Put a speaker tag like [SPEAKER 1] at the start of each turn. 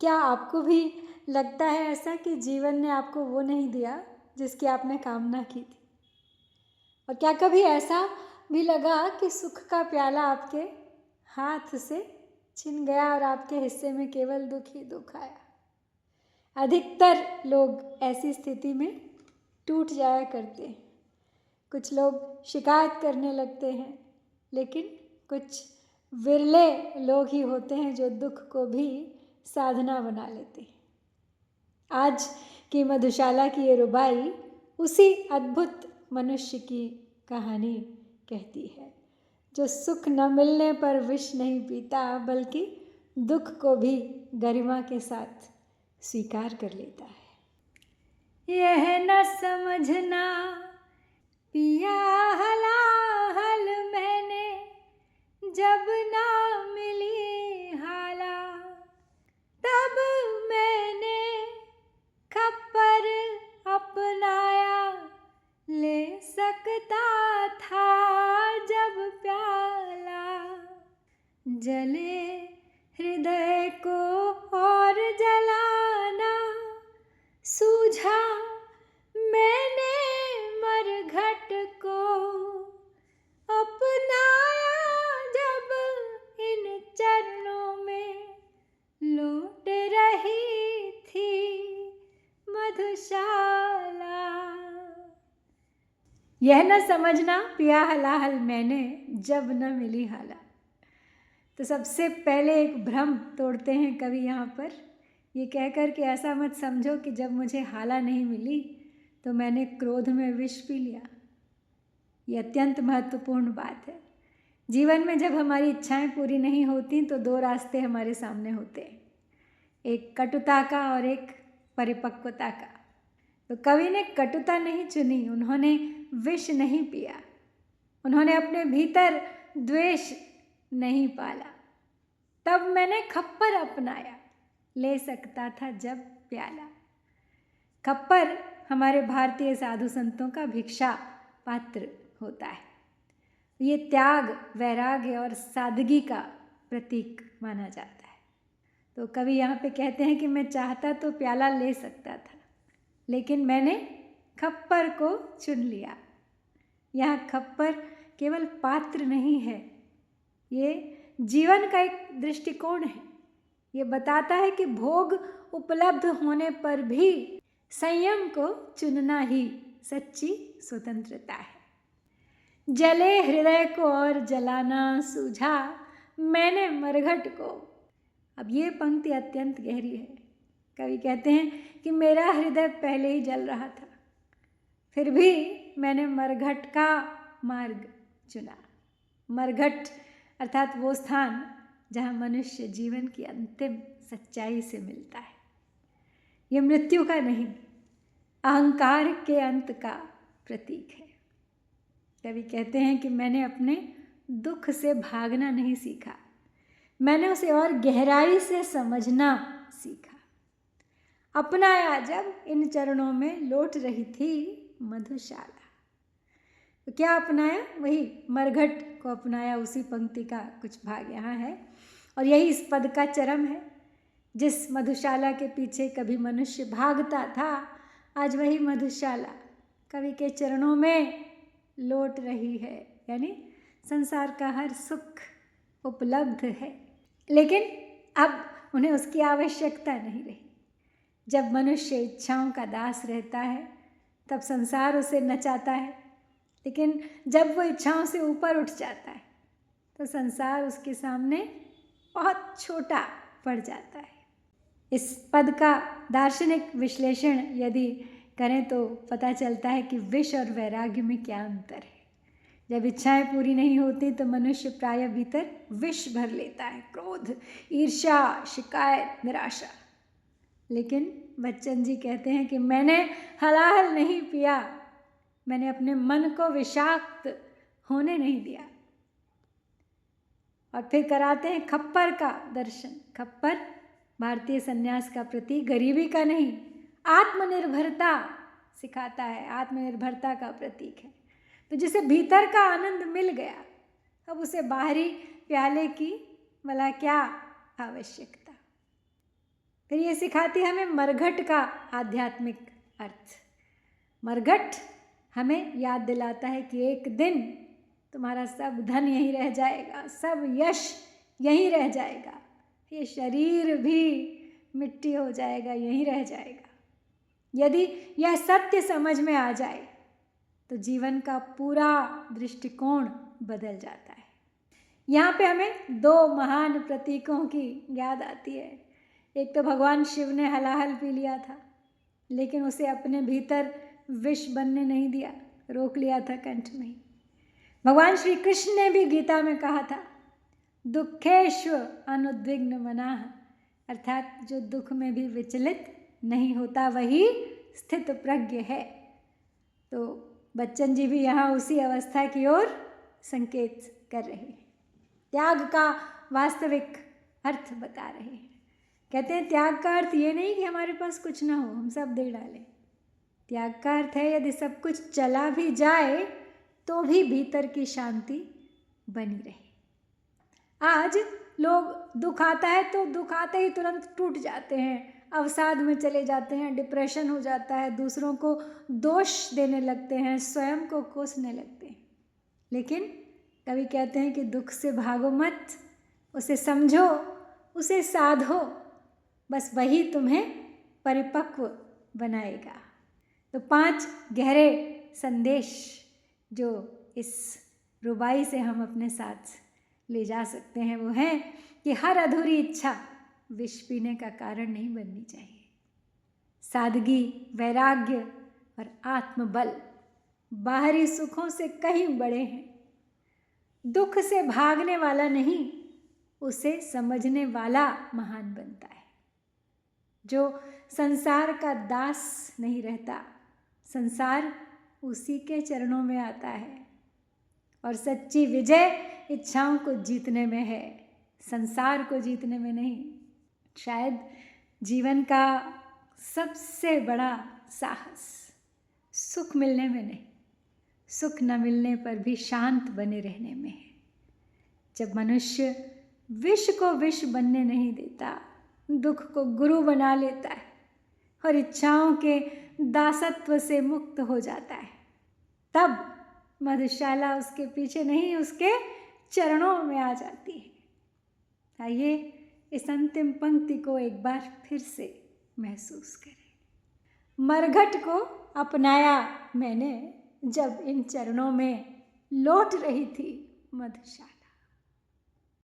[SPEAKER 1] क्या आपको भी लगता है ऐसा कि जीवन ने आपको वो नहीं दिया जिसकी आपने कामना की थी? और क्या कभी ऐसा भी लगा कि सुख का प्याला आपके हाथ से छिन गया और आपके हिस्से में केवल दुख ही दुख आया? अधिकतर लोग ऐसी स्थिति में टूट जाया करते हैं। कुछ लोग शिकायत करने लगते हैं, लेकिन कुछ विरले लोग ही होते हैं जो दुख को भी साधना बना लेते हैं। आज की मधुशाला की ये रुबाई उसी अद्भुत मनुष्य की कहानी कहती है, जो सुख न मिलने पर विष नहीं पीता, बल्कि दुख को भी गरिमा के साथ स्वीकार कर लेता है। यह न समझना पिया हलाहल मैंने, जब ना मिली हाला, तब मैंने खप्पर अपनाया, ले सकता था जब प्याला। जले हृदय को और जलाना, सूझा मैंने मरघट को, अपनाया जब इन चरणों में, लौट रही थी मधुशाला। यह न समझना पिया हलाहल मैंने, जब न मिली हाला। तो सबसे पहले एक भ्रम तोड़ते हैं कवि यहाँ पर, ये कहकर कि ऐसा मत समझो कि जब मुझे हाला नहीं मिली तो मैंने क्रोध में विष पी लिया। ये अत्यंत महत्वपूर्ण बात है। जीवन में जब हमारी इच्छाएं पूरी नहीं होती तो दो रास्ते हमारे सामने होते हैं, एक कटुता का और एक परिपक्वता का। तो कवि ने कटुता नहीं चुनी, उन्होंने विष नहीं पिया, उन्होंने अपने भीतर द्वेष नहीं पाला। तब मैंने खप्पर अपनाया, ले सकता था जब प्याला। खप्पर हमारे भारतीय साधु संतों का भिक्षा पात्र होता है। ये त्याग, वैराग्य और सादगी का प्रतीक माना जाता है। तो कवि यहाँ पे कहते हैं कि मैं चाहता तो प्याला ले सकता था, लेकिन मैंने खप्पर को चुन लिया। यहाँ खप्पर केवल पात्र नहीं है, ये जीवन का एक दृष्टिकोण है। ये बताता है कि भोग उपलब्ध होने पर भी संयम को चुनना ही सच्ची स्वतंत्रता है। जले हृदय को और जलाना, सूझा मैंने मरघट को। अब ये पंक्ति अत्यंत गहरी है। कवि कहते हैं कि मेरा हृदय पहले ही जल रहा था, फिर भी मैंने मरघट का मार्ग चुना। मरघट अर्थात वो स्थान जहाँ मनुष्य जीवन की अंतिम सच्चाई से मिलता है। ये मृत्यु का नहीं, अहंकार के अंत का प्रतीक है। कवि कहते हैं कि मैंने अपने दुख से भागना नहीं सीखा, मैंने उसे और गहराई से समझना सीखा। अपनाया जब इन चरणों में, लौट रही थी मधुशाला। तो क्या अपनाया? वही मरघट को अपनाया। उसी पंक्ति का कुछ भाग यहाँ है और यही इस पद का चरम है। जिस मधुशाला के पीछे कभी मनुष्य भागता था, आज वही मधुशाला कवि के चरणों में लौट रही है। यानी संसार का हर सुख उपलब्ध है, लेकिन अब उन्हें उसकी आवश्यकता नहीं रही। जब मनुष्य इच्छाओं का दास रहता है तब संसार उसे नचाता है, लेकिन जब वो इच्छाओं से ऊपर उठ जाता है तो संसार उसके सामने बहुत छोटा पड़ जाता है। इस पद का दार्शनिक विश्लेषण यदि करें तो पता चलता है कि विष और वैराग्य में क्या अंतर है। जब इच्छाएं पूरी नहीं होती तो मनुष्य प्रायः भीतर विष भर लेता है, क्रोध, ईर्ष्या, शिकायत, निराशा। लेकिन बच्चन जी कहते हैं कि मैंने हलाहल नहीं पिया, मैंने अपने मन को विषाक्त होने नहीं दिया। और फिर कराते हैं खप्पर का दर्शन। खप्पर भारतीय संन्यास का प्रतीक गरीबी का नहीं, आत्मनिर्भरता सिखाता है, आत्मनिर्भरता का प्रतीक है। तो जिसे भीतर का आनंद मिल गया, अब उसे बाहरी प्याले की भला क्या आवश्यकता। फिर ये सिखाती है हमें मरघट का आध्यात्मिक अर्थ। मरघट हमें याद दिलाता है कि एक दिन तुम्हारा सब धन यहीं रह जाएगा, सब यश यहीं रह जाएगा, ये शरीर भी मिट्टी हो जाएगा, यहीं रह जाएगा। यदि यह सत्य समझ में आ जाए तो जीवन का पूरा दृष्टिकोण बदल जाता है। यहाँ पे हमें दो महान प्रतीकों की याद आती है। एक तो भगवान शिव ने हलाहल पी लिया था, लेकिन उसे अपने भीतर विष बनने नहीं दिया, रोक लिया था कंठ में ही। भगवान श्री कृष्ण ने भी गीता में कहा था, दुखेश्व अनुद्विग्न मनाः, अर्थात जो दुख में भी विचलित नहीं होता वही स्थित प्रज्ञ है। तो बच्चन जी भी यहाँ उसी अवस्था की ओर संकेत कर रहे हैं। त्याग का वास्तविक अर्थ बता रहे हैं। कहते हैं त्याग का अर्थ ये नहीं कि हमारे पास कुछ ना हो, हम सब दे डालें। त्याग का अर्थ है यदि सब कुछ चला भी जाए तो भी भीतर की शांति बनी रहे। आज लोग दुख आता है तो दुख आते ही तुरंत टूट जाते हैं, अवसाद में चले जाते हैं, डिप्रेशन हो जाता है, दूसरों को दोष देने लगते हैं, स्वयं को कोसने लगते हैं। लेकिन कवि कहते हैं कि दुख से भागो मत, उसे समझो, उसे साधो, बस वही तुम्हें परिपक्व बनाएगा। तो 5 गहरे संदेश जो इस रुबाई से हम अपने साथ ले जा सकते हैं वो है कि हर अधूरी इच्छा विष पीने का कारण नहीं बननी चाहिए। सादगी, वैराग्य और आत्मबल बाहरी सुखों से कहीं बड़े हैं। दुख से भागने वाला नहीं, उसे समझने वाला महान बनता है। जो संसार का दास नहीं रहता, संसार उसी के चरणों में आता है। और सच्ची विजय इच्छाओं को जीतने में है, संसार को जीतने में नहीं। शायद जीवन का सबसे बड़ा साहस सुख मिलने में नहीं, सुख न मिलने पर भी शांत बने रहने में है। जब मनुष्य विष को विष बनने नहीं देता, दुख को गुरु बना लेता है और इच्छाओं के दासत्व से मुक्त हो जाता है, तब मधुशाला उसके पीछे नहीं, उसके चरणों में आ जाती है। आइए इस अंतिम पंक्ति को एक बार फिर से महसूस करें। मरघट को अपनाया मैंने जब इन चरणों में लौट रही थी मधुशाला।